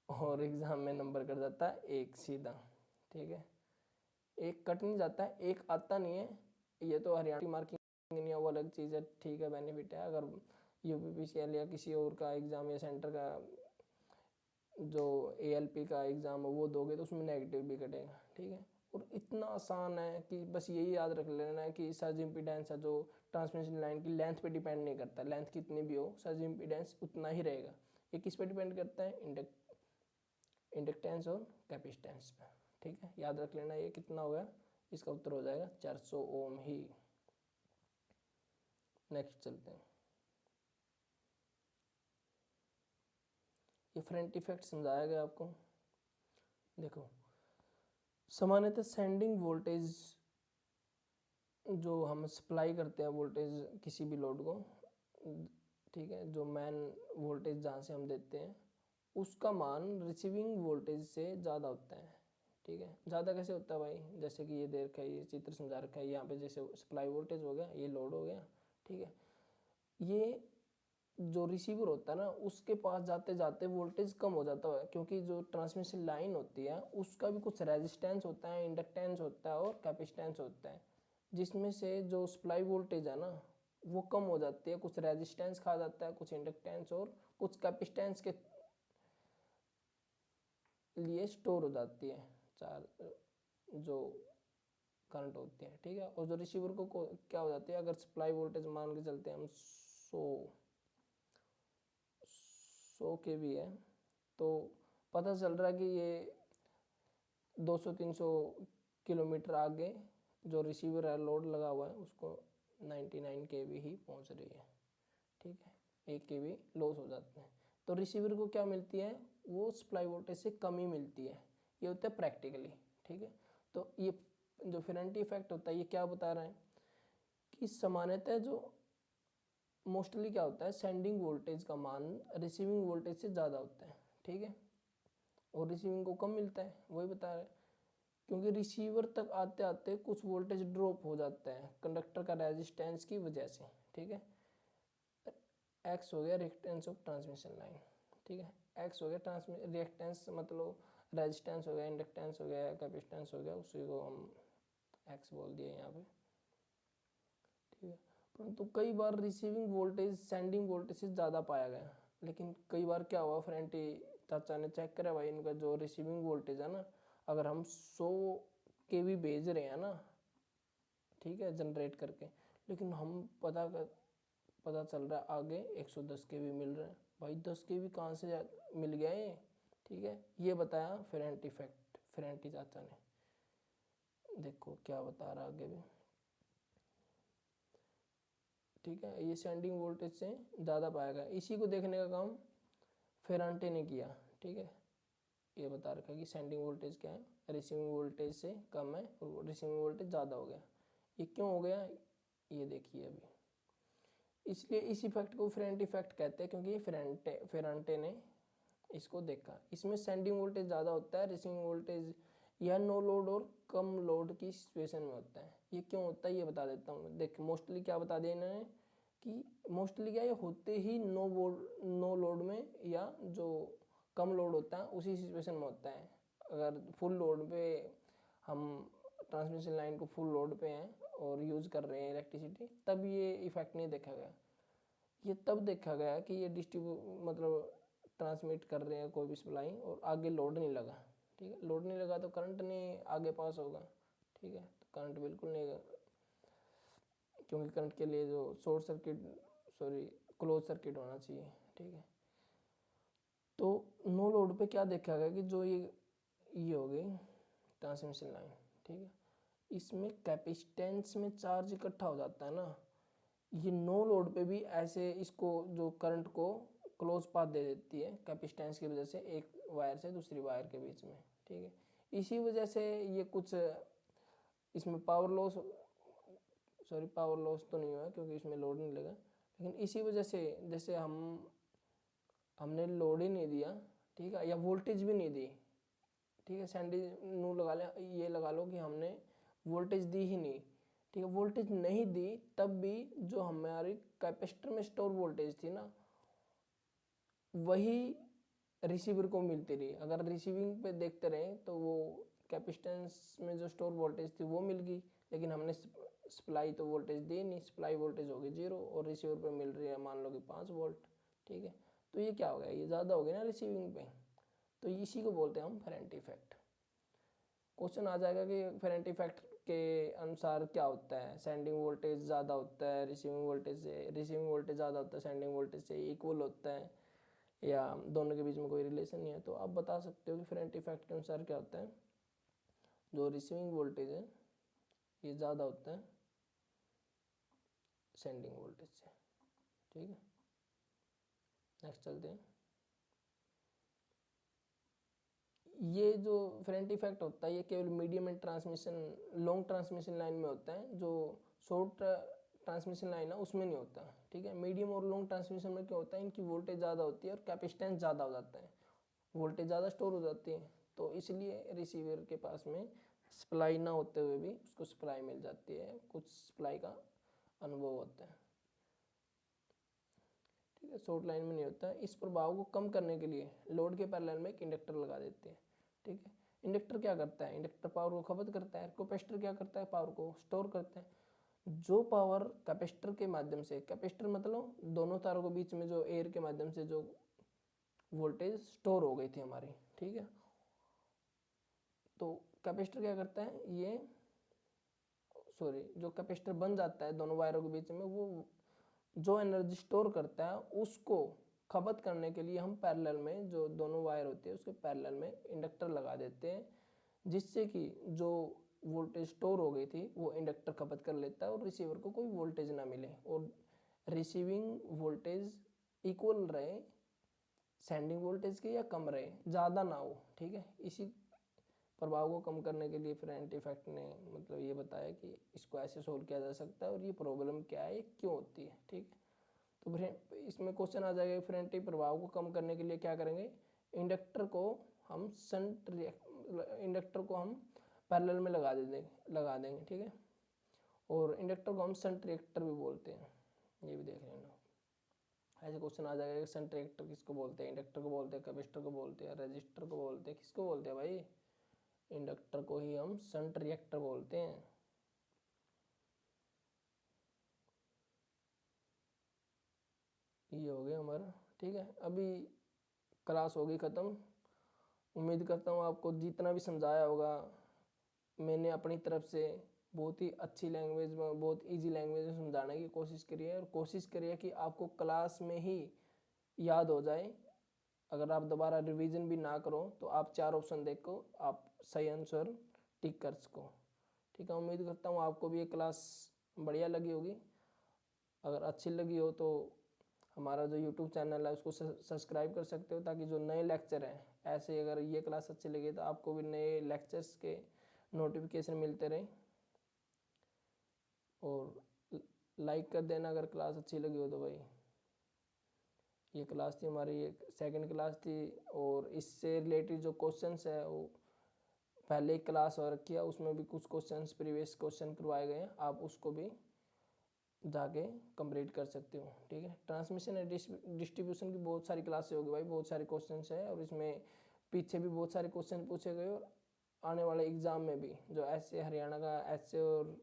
और एग्जाम में नंबर कर जाता है एक सीधा। ठीक है, एक कट नहीं जाता है, एक आता नहीं है। ये तो हरियाणा मार्किंग नहीं है, वो अलग चीज़ है। ठीक है, बेनिफिट है। अगर यूपीपीसीएल या किसी और का एग्ज़ाम या सेंटर का जो एएलपी का एग्ज़ाम है वो दोगे तो उसमें नेगेटिव भी कटेगा। ठीक है, और इतना आसान है कि बस यही याद रख लेना है कि सर्ज इम्पीडेंस है जो ट्रांसमिशन लाइन की लेंथ पे डिपेंड नहीं करता, लेंथ कितनी भी हो सर्ज इम्पीडेंस उतना ही रहेगा। ये किस पे डिपेंड करता है, इंडक्टेंस और कैपेसिटेंस पे। ठीक है, याद रख लेना। ये कितना हो गया, इसका उत्तर हो जाएगा 400 ओम ही। नेक्स्ट चलते हैं। ये फ्रंट इफेक्ट समझाया गया आपको। देखो, सामान्यतः सेंडिंग वोल्टेज जो हम सप्लाई करते हैं वोल्टेज किसी भी लोड को, ठीक है, जो मेन वोल्टेज जहाँ से हम देते हैं उसका मान रिसीविंग वोल्टेज से ज़्यादा होता है। ठीक है, ज़्यादा कैसे होता है भाई, जैसे कि ये दे रखा है, ये चित्र समझा रखा है। यहाँ पे जैसे सप्लाई वोल्टेज हो गया, ये लोड हो गया। ठीक है, ये जो रिसीवर होता है ना उसके पास जाते जाते वोल्टेज कम हो जाता है, क्योंकि जो ट्रांसमिशन लाइन होती है उसका भी कुछ रेजिस्टेंस होता है, इंडक्टेंस होता है और कैपेसिटेंस होता है, जिसमें से जो सप्लाई वोल्टेज है ना वो कम हो जाती है, कुछ रेजिस्टेंस खा जाता है, कुछ इंडक्टेंस और कुछ कैपेसिटेंस के लिए स्टोर हो जाती है चार जो करंट होती है। ठीक है, और जो रिसीवर को क्या हो जाती है, अगर सप्लाई वोल्टेज मान के चलते हैं हम 100 के भी है, तो पता चल रहा है कि ये 200-300 किलोमीटर आगे जो रिसीवर है लोड लगा हुआ है उसको 99 के भी ही पहुंच रही है। ठीक है, 1 के भी लॉस हो जाते हैं, तो रिसीवर को क्या मिलती है, वो सप्लाई वोल्टेज से कम ही मिलती है। ये होता है प्रैक्टिकली। ठीक है, तो ये जो फेरेंटी इफेक्ट होता है ये क्या बता रहा है कि सामान्यतः जो मोस्टली क्या होता है, सेंडिंग वोल्टेज का मान रिसीविंग वोल्टेज से ज़्यादा होता है। ठीक है, और रिसीविंग को कम मिलता है, वही बता रहा है, क्योंकि रिसीवर तक आते आते कुछ वोल्टेज ड्रॉप हो जाता है कंडक्टर का रेजिस्टेंस की वजह से। ठीक है, एक्स हो गया रिएक्टेंस ऑफ ट्रांसमिशन लाइन, ठीक है। एक्स हो गया रिएक्टेंस मतलब रेजिस्टेंस हो गया, इंडक्टेंस हो गया, कैपेसिटेंस हो गया, उसी को हम एक्स बोल दिए यहाँ पे, ठीक है। परंतु कई बार रिसीविंग वोल्टेज सेंडिंग वोल्टेज से ज़्यादा पाया गया, लेकिन कई बार क्या हुआ, फ्रेंटी चाचा ने चेक करा भाई इनका जो रिसीविंग वोल्टेज है ना, अगर हम 100 kV भेज रहे हैं ना, ठीक है, जनरेट करके, लेकिन हम पता चल रहा है आगे 110 kV मिल रहा है, भाई 10 kV कहाँ से मिल गया ये, ठीक है। ये बताया फेरेंटी इफेक्ट, फेरेंटी चाचा ने, देखो क्या बता रहा आगे भी, ठीक है। ये सेंडिंग वोल्टेज से ज़्यादा पाया गया, इसी को देखने का काम फेरांटे ने किया, ठीक है। ये बता रखा है कि सेंडिंग वोल्टेज क्या है, रिसीविंग वोल्टेज से कम है और रिसीविंग वोल्टेज ज़्यादा हो गया। ये क्यों हो गया, ये देखिए अभी। इसलिए इस इफेक्ट को फेरेंटी इफेक्ट कहते हैं, क्योंकि फेरांटे ने इसको देखा। इसमें सेंडिंग वोल्टेज ज़्यादा होता है, रिसीविंग वोल्टेज या नो लोड और कम लोड की सिचुएशन में होता है। ये क्यों होता है ये बता देता हूँ। देख मोस्टली क्या बता दिया इन्होंने कि मोस्टली क्या, ये होते ही नो लोड में या जो कम लोड होता है उसी सिचुएशन में होता है। अगर फुल लोड पे हम ट्रांसमिशन लाइन को फुल लोड पे हैं और यूज़ कर रहे हैं इलेक्ट्रिसिटी, तब ये इफेक्ट नहीं देखा गया। ये तब देखा गया कि ये मतलब ट्रांसमिट कर रहे हैं कोई भी सप्लाई और आगे लोड नहीं लगा, ठीक है। लोड नहीं लगा तो करंट नहीं आगे पास होगा, ठीक है। तो करंट बिल्कुल नहीं, क्योंकि करंट के लिए जो क्लोज सर्किट होना चाहिए, ठीक है। तो नो लोड पे क्या देखा गया कि जो ये हो गई ट्रांसमिशन लाइन, ठीक है, इसमें कैपेसिटेंस में चार्ज इकट्ठा हो जाता है ना, ये नो लोड पे भी ऐसे इसको जो करंट को क्लोज पाथ दे देती है कैपेसिटेंस की वजह से, एक वायर से दूसरी वायर के बीच में, ठीक है। इसी वजह से ये कुछ इसमें पावर लॉस तो नहीं हुआ क्योंकि इसमें लोड नहीं लगा, लेकिन इसी वजह से जैसे हमने लोड ही नहीं दिया, ठीक है, या वोल्टेज भी नहीं दी, ठीक है। सैंडी नू लगा ले, ये लगा लो कि हमने वोल्टेज दी ही नहीं, ठीक है, वोल्टेज नहीं दी, तब भी जो हमारी कैपेसिटर में स्टोर वोल्टेज थी ना, वही रिसीवर को मिलती रही। अगर रिसीविंग पे देखते रहे तो वो कैपेसिटेंस में जो स्टोर वोल्टेज थी वो मिल गई, लेकिन हमने सप्लाई तो वोल्टेज दी नहीं, सप्लाई वोल्टेज होगी 0 और रिसीवर पे मिल रही है मान लो कि 5 वोल्ट, ठीक है। तो ये क्या हो गया, ये ज़्यादा हो गया ना रिसीविंग पे, तो इसी को बोलते हैं हम फेरेंटी इफेक्ट। क्वेश्चन आ जाएगा कि फेरेंटी इफेक्ट के अनुसार क्या होता है, सेंडिंग वोल्टेज ज़्यादा होता है रिसीविंग वोल्टेज से, रिसीविंग वोल्टेज ज़्यादा होता है सेंडिंग वोल्टेज से, इक्वल होता है, या दोनों के बीच में कोई रिलेशन नहीं है। तो आप बता सकते हो कि फेरेंटी इफेक्ट के अनुसार क्या होता है, जो रिसीविंग वोल्टेज है ये ज़्यादा होता है सेंडिंग वोल्टेज से, ठीक है। नेक्स्ट चलते हैं। ये जो फेरेंटी इफेक्ट होता है ये केवल medium and long transmission line में होता है, जो शॉर्ट ट्रांसमिशन लाइन है उसमें नहीं होता, ठीक है। मीडियम और लॉन्ग ट्रांसमिशन में क्या होता है, इनकी वोल्टेज ज़्यादा होती है और कैपेसिटेंस ज़्यादा हो जाता है, वोल्टेज ज़्यादा स्टोर हो जाती है, तो इसलिए रिसीवर के पास में सप्लाई ना होते हुए भी उसको सप्लाई मिल जाती है, कुछ सप्लाई का अनुभव होता है, ठीक है। शॉर्ट लाइन में नहीं होता है। इस प्रभाव को कम करने के लिए लोड के पैरेलल में एक इंडक्टर लगा देते हैं, ठीक है। इंडक्टर क्या करता है, इंडक्टर पावर को खपत करता है, कैपेसिटर क्या करता है, पावर को स्टोर करता है। जो पावर कैपेसिटर के माध्यम से, कैपेसिटर मतलब दोनों तारों के बीच में जो एयर के माध्यम से जो वोल्टेज स्टोर हो गई थी हमारी, ठीक है, तो कैपेसिटर क्या करता है, ये जो कैपेसिटर बन जाता है दोनों वायरों के बीच में, वो जो एनर्जी स्टोर करता है उसको खपत करने के लिए हम पैरेलल में जो दोनों वायर होते हैं उसके पैरेलल में इंडक्टर लगा देते हैं, जिससे कि जो वोल्टेज स्टोर हो गई थी वो इंडक्टर खपत कर लेता है और रिसीवर को कोई वोल्टेज ना मिले और रिसीविंग वोल्टेज इक्वल रहे सेंडिंग वोल्टेज के या कम रहे, ज़्यादा ना हो, ठीक है। इसी प्रभाव को कम करने के लिए फेरेंटी इफेक्ट ने मतलब ये बताया कि इसको ऐसे सोल्व किया जा सकता है और ये प्रॉब्लम क्या है, क्यों होती है, ठीक है। तो इसमें क्वेश्चन आ जाएगा फेरेंटी प्रभाव को कम करने के लिए क्या करेंगे, इंडक्टर को हम पैरेलल में लगा देंगे, ठीक है। और इंडक्टर को हम शंट रिएक्टर भी बोलते हैं, ये भी देख लेना। ऐसे क्वेश्चन आ जाएगा कि शंट रिएक्टर किसको बोलते हैं, इंडक्टर को बोलते हैं, कैपेसिटर को बोलते हैं, रजिस्टर को बोलते हैं, किसको बोलते हैं भाई, इंडक्टर को ही हम शंट रिएक्टर बोलते हैं। ये हो गया हमारा, ठीक है। अभी क्लास होगी ख़त्म। उम्मीद करता हूँ आपको जितना भी समझाया होगा मैंने अपनी तरफ से बहुत ही अच्छी लैंग्वेज में, बहुत इजी लैंग्वेज में समझाने की कोशिश करी है, और कोशिश करिए कि आपको क्लास में ही याद हो जाए। अगर आप दोबारा रिवीजन भी ना करो तो आप 4 ऑप्शन देखो, आप सही आंसर टिक कर सको, ठीक है। उम्मीद करता हूँ आपको भी ये क्लास बढ़िया लगी होगी। अगर अच्छी लगी हो तो हमारा जो यूट्यूब चैनल है उसको सब्सक्राइब कर सकते हो, ताकि जो नए लेक्चर हैं ऐसे, अगर ये क्लास अच्छी लगी तो आपको भी नए लेक्चर्स के नोटिफिकेशन मिलते रहें। और लाइक कर देना अगर क्लास अच्छी लगी हो तो भाई। ये क्लास थी हमारी, एक सेकंड क्लास थी, और इससे रिलेटेड जो क्वेश्चंस है वो पहले एक क्लास और रखी है, उसमें भी कुछ क्वेश्चंस प्रीवियस क्वेश्चन करवाए गए हैं, आप उसको भी जाके कंप्लीट कर सकते हो, ठीक है। ट्रांसमिशन एंड डिस्ट्रीब्यूशन की बहुत सारी क्लासेस होगी भाई, बहुत सारे क्वेश्चंस है, और इसमें पीछे भी बहुत सारे क्वेश्चन पूछे गए, और आने वाले एग्जाम में भी जो ऐसे हरियाणा का ऐसे और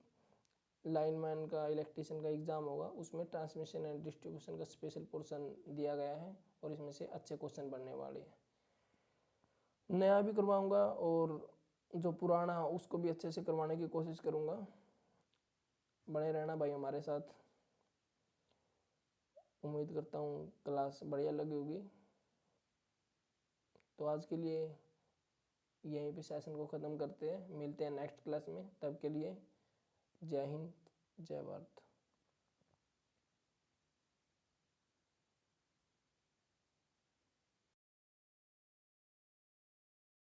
लाइनमैन का इलेक्ट्रीशियन का एग्जाम होगा उसमें ट्रांसमिशन एंड डिस्ट्रीब्यूशन का स्पेशल पोर्शन दिया गया है, और इसमें से अच्छे क्वेश्चन बनने वाले हैं। नया भी करवाऊंगा और जो पुराना उसको भी अच्छे से करवाने की कोशिश करूंगा। बने रहना भाई हमारे साथ। उम्मीद करता हूँ क्लास बढ़िया लगी होगी। तो आज के लिए यहीं पे सेशन को ख़त्म करते हैं, मिलते हैं नेक्स्ट क्लास में, तब के लिए जय हिंद जय भारत।